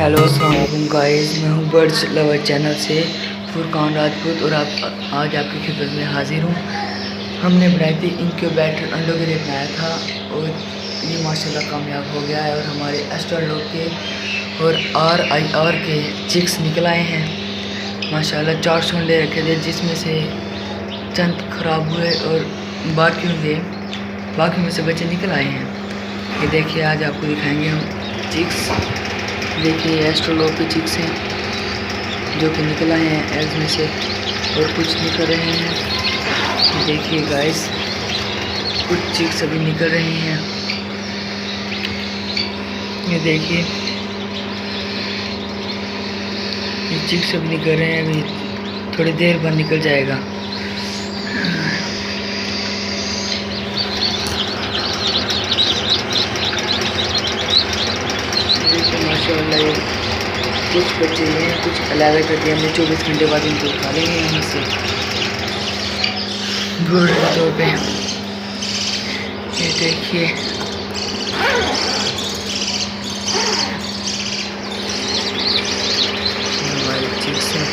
Hello अस्सलाम वालेकुम guys, मैं हूँ बर्ड्स लवर चैनल से फुरकान राजपूत और आज आपकी खिदमत में हाजिर हूँ। हमने बनाई थी इंक्यूबेटर, अंडों के लिए बनाया था और ये माशाल्लाह कामयाब हो गया है और हमारे ऑस्ट्रलोप के और RIR के चिक्स निकल आए हैं। माशाल्लाह 400 अंडे रखे थे जिसमें से चंद ख़राब हुए और बाकी में से बच्चे निकल आए हैं। ये देखिए, आज आपको दिखाएंगे हम चिक्स। देखिए ऑस्ट्रलोप के चिक्स हैं जो कि निकल आए हैं एग्स में से और कुछ निकल रहे हैं। देखिए गाइस, कुछ चिक्स अभी निकल रहे हैं। ये देखिए, ये चिक्स अभी निकल रहे हैं, अभी थोड़ी देर बाद निकल जाएगा। माशाल्लाह ये कुछ बच्चे हैं, कुछ अलग कर दिए हमने। 24 घंटे बाद इनको उठा लेंगे यहाँ से ब्रूड के तौर पे। ये देखिए, हमारे चिक्स हैं।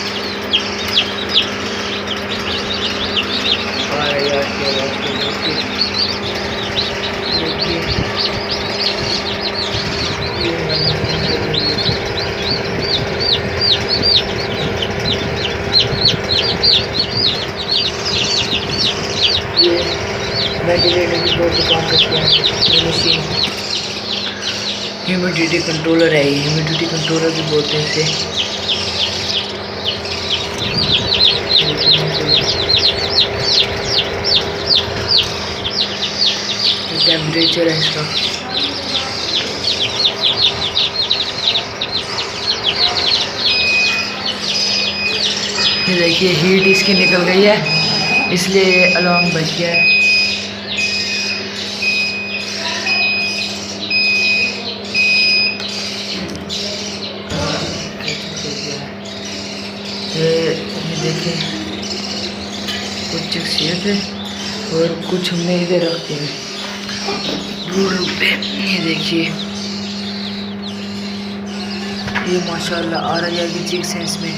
वेंटिलेटर की तौर पर काम करते हैं। ये मशीन ह्यूमिडिटी कंट्रोलर है, ह्यूमिडिटी कंट्रोलर भी बोलते हैं इसे। टेम्परेचर है इसका। ये देखिए, हीट इसकी निकल गई है इसलिए अलार्म बज गया है। ये देखिए, कुछ चिक्स ये थे और कुछ हमने इधर रखते हैं ब्रूड पे। ये देखिए, ये माशाल्लाह RIR की चिक्स हैं इसमें।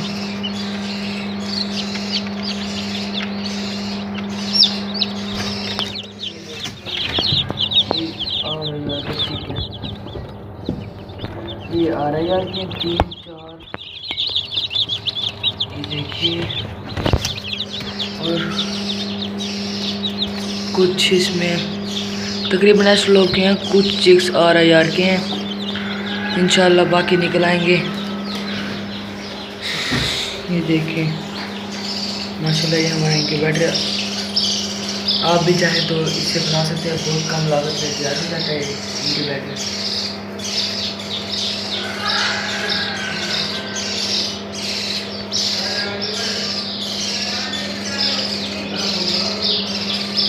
ये RIR के 3-4 ये देखिए, और कुछ इसमें तकरीबन ऑस्ट्रलोप के हैं, कुछ चिक्स RIR के हैं। इंशाल्लाह बाकी निकल आएंगे। ये देखिए माशाल्लाह, ये हमारा इंक्यूबेटर। आप भी चाहें तो इससे बना सकते हैं, बहुत कम लागत में तैयार हो जाता है इंक्यूबेटर।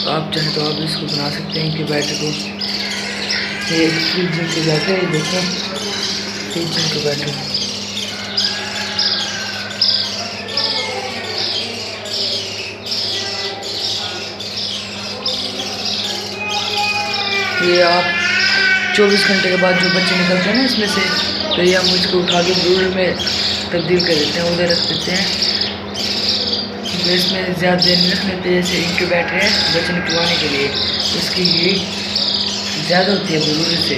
आप चाहें तो आप इसको बना सकते हैं इंक्यूबेटर को। ये फ्रिज इंक्यूबेटर है, देखें फ्रिज इंक्यूबेटर। ये आप 24 घंटे के बाद जो बच्चे निकलते हैं ना इसमें से, तो ये हम इसको उठा के ब्रूड में तब्दील कर देते हैं, उधर रख देते हैं। इसमें ज़्यादा देर नहीं रख लेते, जैसे इंक्यूबेटर है बच्चे निकलवाने के लिए, उसकी हीट ज़्यादा होती है ब्रूड से।